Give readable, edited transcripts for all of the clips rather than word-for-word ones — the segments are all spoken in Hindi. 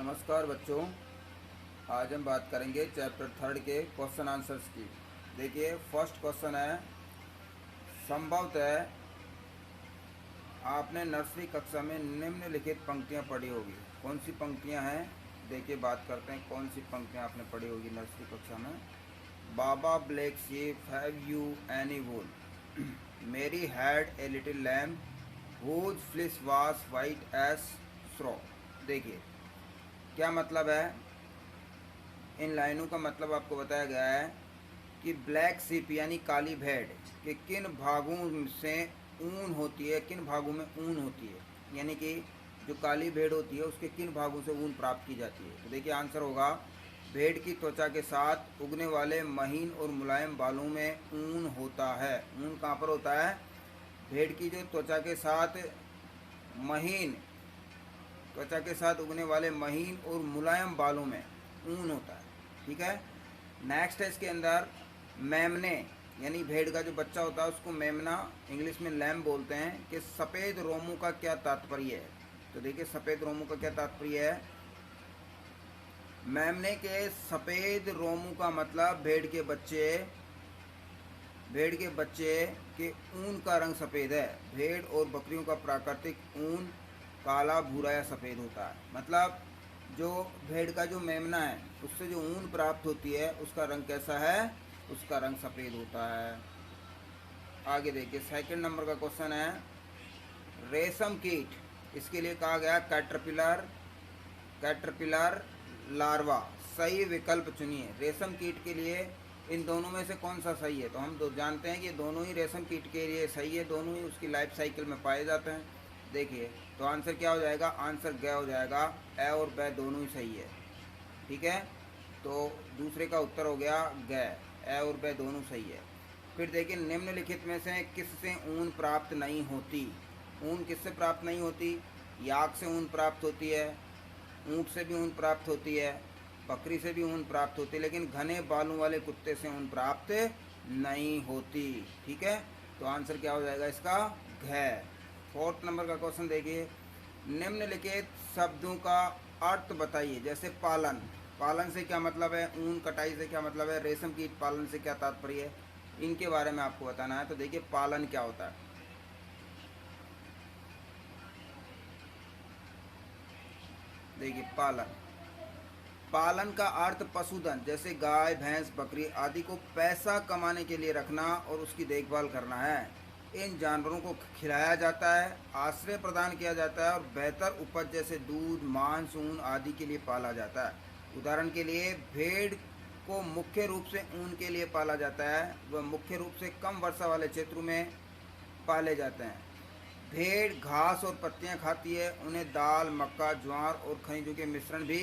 नमस्कार बच्चों। आज हम बात करेंगे चैप्टर 3 के क्वेश्चन आंसर्स की। देखिए, फर्स्ट क्वेश्चन है, संभवतः आपने नर्सरी कक्षा में निम्नलिखित पंक्तियां पढ़ी होगी। कौन सी पंक्तियां हैं? देखिए, बात करते हैं कौन सी पंक्तियां आपने पढ़ी होगी नर्सरी कक्षा में। Baa black sheep, have you any wool? Mary had a little lamb whose fleece was white as straw। देखिए, क्या मतलब है? इन लाइनों का मतलब आपको बताया गया है कि ब्लैक शिप यानी काली भेड़ के किन भागों से ऊन होती है, किन भागों में ऊन होती है, यानी कि जो काली भेड़ होती है उसके किन भागों से ऊन प्राप्त की जाती है। तो देखिए, आंसर होगा भेड़ की त्वचा के साथ उगने वाले महीन और मुलायम बालों में ऊन होता है। ऊन कहाँ पर होता है? भेड़ की जो त्वचा के साथ महीन त्वचा के साथ उगने वाले महीन और मुलायम बालों में ऊन होता है। ठीक है। नेक्स्ट है इसके अंदर मेमने, यानी भेड़ का जो बच्चा होता है उसको मेमना, इंग्लिश में लैम्ब बोलते हैं, कि सफ़ेद रोमों का क्या तात्पर्य है। तो देखिए, सफ़ेद रोमों का क्या तात्पर्य है? मेमने के सफ़ेद रोमों का मतलब भेड़ के बच्चे के ऊन का रंग सफ़ेद है। भेड़ और बकरियों का प्राकृतिक ऊन काला, भूरा या सफ़ेद होता है। मतलब जो भेड़ का जो मेमना है उससे जो ऊन प्राप्त होती है उसका रंग कैसा है? उसका रंग सफ़ेद होता है। आगे देखिए, सेकंड नंबर का क्वेश्चन है, रेशम कीट, इसके लिए कहा गया कैटरपिलर लार्वा। सही विकल्प चुनिए। रेशम कीट के लिए इन दोनों में से कौन सा सही है? तो हम जानते हैं कि दोनों ही रेशम कीट के लिए सही है, दोनों ही उसकी लाइफ साइकिल में पाए जाते हैं। देखिए, तो आंसर क्या हो जाएगा? आंसर ग हो जाएगा। ए और ब दोनों ही सही है। ठीक है, तो दूसरे का उत्तर हो गया ग। ए और ब दोनों सही है। फिर देखिए, निम्नलिखित में से किससे ऊन प्राप्त नहीं होती? ऊन किससे प्राप्त नहीं होती? याक से ऊन प्राप्त होती है, ऊँट से भी ऊन प्राप्त होती है, बकरी से भी ऊन प्राप्त होती है, लेकिन घने बालों वाले कुत्ते से ऊन प्राप्त नहीं होती। ठीक है, तो आंसर क्या हो जाएगा इसका? घ। फोर्थ नंबर का क्वेश्चन देखिए, निम्नलिखित शब्दों का अर्थ बताइए। जैसे पालन, पालन से क्या मतलब है? ऊन कटाई से क्या मतलब है? रेशम कीट पालन से क्या तात्पर्य है? इनके बारे में आपको बताना है। तो देखिए, पालन क्या होता है। देखिए, पालन का अर्थ पशुधन जैसे गाय, भैंस, बकरी आदि को पैसा कमाने के लिए रखना और उसकी देखभाल करना है। इन जानवरों को खिलाया जाता है, आश्रय प्रदान किया जाता है और बेहतर उपज जैसे दूध, मांस, ऊन आदि के लिए पाला जाता है। उदाहरण के लिए, भेड़ को मुख्य रूप से ऊन के लिए पाला जाता है। वह मुख्य रूप से कम वर्षा वाले क्षेत्रों में पाले जाते हैं। भेड़ घास और पत्तियां खाती है। उन्हें दाल, मक्का, ज्वार और खनिजों के मिश्रण भी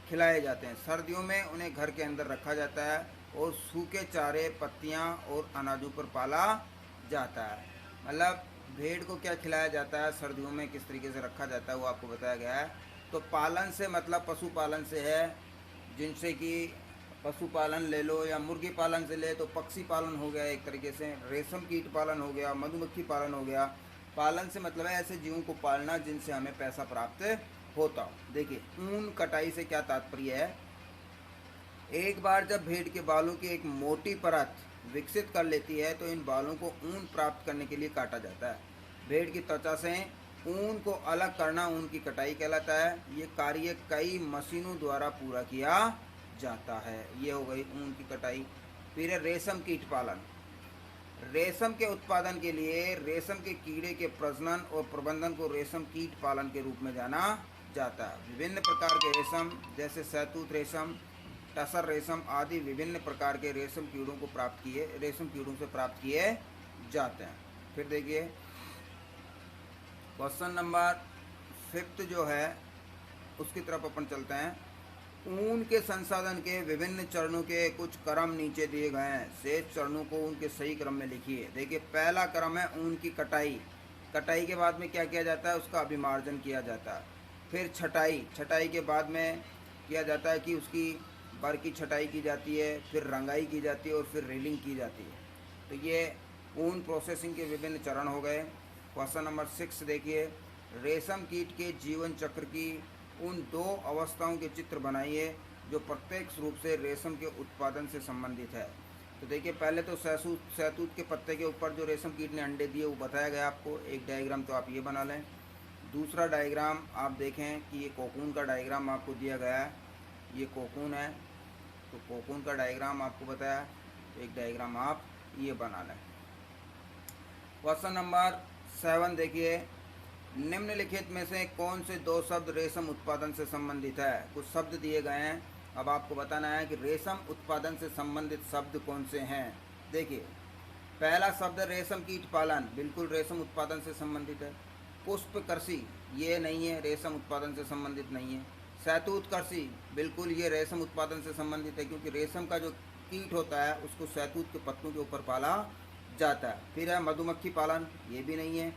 खिलाए जाते हैं। सर्दियों में उन्हें घर के अंदर रखा जाता है और सूखे चारे, पत्तियां और अनाजों पर पाला जाता है। मतलब भेड़ को क्या खिलाया जाता है, सर्दियों में किस तरीके से रखा जाता है, वो आपको बताया गया है। तो पालन से मतलब पशुपालन से है, जिनसे कि पशुपालन ले लो या मुर्गी पालन से ले तो पक्षी पालन हो गया एक तरीके से, रेशम कीट पालन हो गया, मधुमक्खी पालन हो गया। पालन से मतलब है ऐसे जीवों को पालना जिनसे हमें पैसा प्राप्त होता हो। देखिए, ऊन कटाई से क्या तात्पर्य है? एक बार जब भेड़ के बालों की एक मोटी परत विकसित कर लेती है तो इन बालों को ऊन प्राप्त करने के लिए काटा जाता है। भेड़ की त्वचा से ऊन को अलग करना ऊन की कटाई कहलाता है। ये कार्य कई मशीनों द्वारा पूरा किया जाता है। ये हो गई ऊन की कटाई। फिर है रेशम कीट पालन। रेशम के उत्पादन के लिए रेशम के कीड़े के प्रजनन और प्रबंधन को रेशम कीट पालन के रूप में जाना जाता है। विभिन्न प्रकार के रेशम जैसे शहतूत रेशम, टसर रेशम आदि विभिन्न प्रकार के रेशम कीड़ों से प्राप्त किए जाते हैं। फिर देखिए, क्वेश्चन नंबर 5 जो है उसकी तरफ अपन चलते हैं। ऊन के संसाधन के विभिन्न चरणों के कुछ क्रम नीचे दिए गए हैं। शेष चरणों को उनके सही क्रम में लिखिए। देखिए, पहला क्रम है ऊन की कटाई। कटाई के बाद में क्या किया जाता है? उसका अभिमार्जन किया जाता है। फिर छटाई, छटाई के बाद में किया जाता है कि उसकी बर की छटाई की जाती है, फिर रंगाई की जाती है और फिर रेलिंग की जाती है। तो ये ऊन प्रोसेसिंग के विभिन्न चरण हो गए। क्वेश्चन नंबर 6 देखिए, रेशम कीट के जीवन चक्र की उन दो अवस्थाओं के चित्र बनाइए जो प्रत्यक्ष रूप से रेशम के उत्पादन से संबंधित है। तो देखिए, पहले तो शहतूत के पत्ते के ऊपर जो रेशम कीट ने अंडे दिए वो बताया गया आपको। एक डायग्राम तो आप ये बना लें। दूसरा डायग्राम आप देखें कि ये कोकून का डायग्राम आपको दिया गया है। ये कोकून है, तो कोकून का डायग्राम आपको बताया, तो एक डायग्राम आप ये बना लें। क्वेश्चन नंबर 7 देखिए, निम्नलिखित में से कौन से दो शब्द रेशम उत्पादन से संबंधित है। कुछ शब्द दिए गए हैं, अब आपको बताना है कि रेशम उत्पादन से संबंधित शब्द कौन से हैं। देखिए, पहला शब्द रेशम कीट पालन, बिल्कुल रेशम उत्पादन से संबंधित है। पुष्प कृषि, ये नहीं है, रेशम उत्पादन से संबंधित नहीं है। शहतूत कृषि, बिल्कुल ये रेशम उत्पादन से संबंधित है, क्योंकि रेशम का जो कीट होता है उसको शहतूत के पत्तों के ऊपर पाला जाता है। फिर है मधुमक्खी पालन, ये भी नहीं है।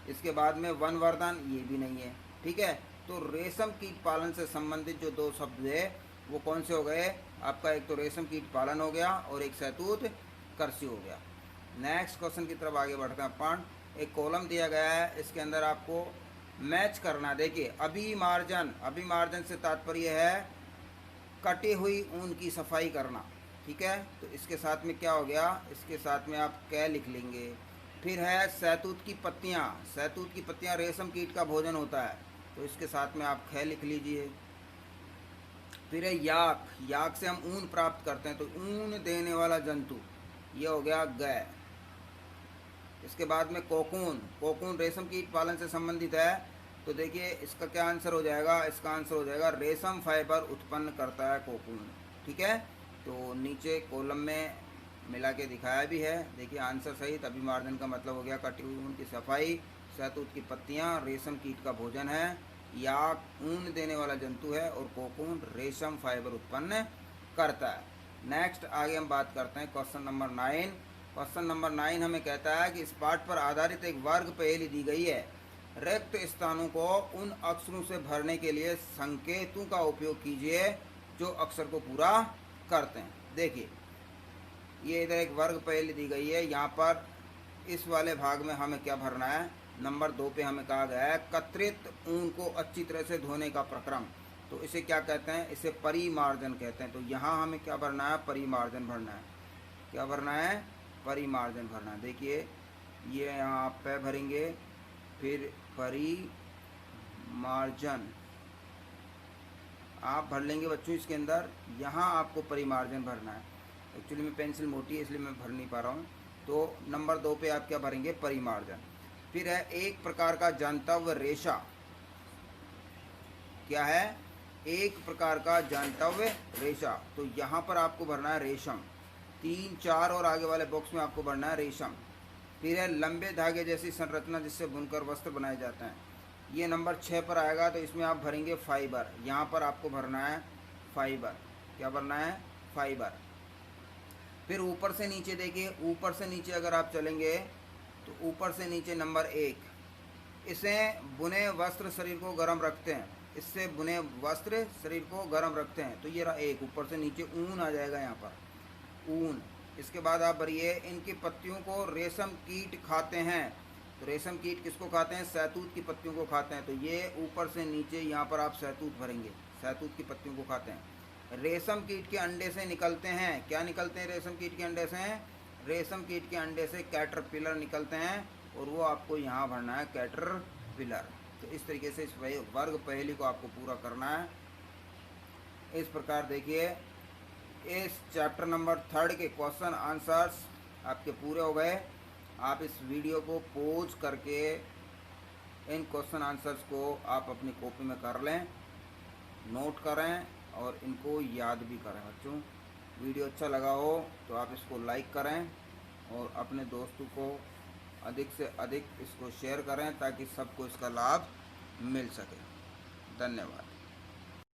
इसके बाद में वनवर्धन, ये भी नहीं है। ठीक है, तो रेशम कीट पालन से संबंधित जो दो शब्द है वो कौन से हो गए आपका, एक तो रेशम कीट पालन हो गया और एक शहतूत कृषि हो गया। नेक्स्ट क्वेश्चन की तरफ आगे बढ़ते हैं अपन। एक कॉलम दिया गया है, इसके अंदर आपको मैच करना। देखिए, अभिमार्जन से तात्पर्य है कटी हुई ऊन की सफाई करना। ठीक है, तो इसके साथ में क्या हो गया, इसके साथ में आप कै लिख लेंगे। फिर है शहतूत की पत्तियाँ रेशम कीट का भोजन होता है, तो इसके साथ में आप ख लिख लीजिए। फिर है याक से हम ऊन प्राप्त करते हैं, तो ऊन देने वाला जंतु, ये हो गया ग। इसके बाद में कोकून रेशम कीट पालन से संबंधित है, तो देखिए इसका क्या आंसर हो जाएगा, इसका आंसर हो जाएगा रेशम फाइबर उत्पन्न करता है कोकून। ठीक है, तो नीचे कॉलम में मिला के दिखाया भी है। देखिए आंसर सही, अभिमार्जन का मतलब हो गया कटी हुई ऊन की सफाई, शहतूत की पत्तियाँ रेशम कीट का भोजन है, याक ऊन देने वाला जंतु है, और कोकून रेशम फाइबर उत्पन्न करता है। नेक्स्ट आगे हम बात करते हैं क्वेश्चन नंबर 9। क्वेश्चन नंबर 9 हमें कहता है कि इस पाठ पर आधारित एक वर्ग पहेली दी गई है। रिक्त स्थानों को उन अक्षरों से भरने के लिए संकेतों का उपयोग कीजिए जो अक्षर को पूरा करते हैं। देखिए, ये इधर एक वर्ग पहेली दी गई है, यहाँ पर इस वाले भाग में हमें क्या भरना है। नंबर 2 पे हमें कहा गया है कतरित ऊन को अच्छी तरह से धोने का प्रक्रम, तो इसे क्या कहते हैं, इसे परिमार्जन कहते हैं। तो यहाँ हमें क्या भरना है, परिमार्जन भरना है। क्या भरना है, परिमार्जन भरना है। देखिए ये यहाँ आप पे भरेंगे, फिर परिमार्जन आप भर लेंगे बच्चों इसके अंदर। यहाँ आपको परिमार्जन भरना है। एक्चुअली में पेंसिल मोटी है इसलिए मैं भर नहीं पा रहा हूँ। तो नंबर 2 पे आप क्या भरेंगे, परिमार्जन। फिर है एक प्रकार का जानतव्य रेशा, क्या है, एक प्रकार का जानतव्य रेशा, तो यहाँ पर आपको भरना है रेशम। 3, 4 और आगे वाले बॉक्स में आपको भरना है रेशम। फिर है लंबे धागे जैसी संरचना जिससे बुनकर वस्त्र बनाए जाते हैं, ये नंबर 6 पर आएगा, तो इसमें आप भरेंगे फाइबर। यहाँ पर आपको भरना है फाइबर। क्या भरना है, फाइबर। फिर ऊपर से नीचे देखिए, ऊपर से नीचे अगर आप चलेंगे तो ऊपर से नीचे नंबर 1, इसे बुने वस्त्र शरीर को गर्म रखते हैं, इससे बुने वस्त्र शरीर को गर्म रखते हैं, तो ये रहा 1। ऊपर से नीचे ऊन आ जाएगा यहाँ पर, ऊन। इसके बाद आप भरिए इनकी पत्तियों को रेशम कीट खाते हैं, तो रेशम कीट किसको खाते हैं, शहतूत की पत्तियों को खाते हैं, तो ये ऊपर से नीचे यहाँ पर आप शहतूत भरेंगे, शहतूत की पत्तियों को खाते हैं। रेशम कीट के अंडे से निकलते हैं, क्या निकलते हैं रेशम कीट के अंडे से, रेशम कीट के अंडे से कैटरपिलर निकलते हैं, और वो आपको यहाँ भरना है कैटरपिलर। तो इस तरीके से इस वर्ग पहेली को आपको पूरा करना है। इस प्रकार देखिए इस चैप्टर नंबर 3 के क्वेश्चन आंसर्स आपके पूरे हो गए। आप इस वीडियो को पॉज करके इन क्वेश्चन आंसर्स को आप अपनी कॉपी में कर लें, नोट करें और इनको याद भी करें। बच्चों, वीडियो अच्छा लगा हो तो आप इसको लाइक करें और अपने दोस्तों को अधिक से अधिक इसको शेयर करें ताकि सबको इसका लाभ मिल सके। धन्यवाद।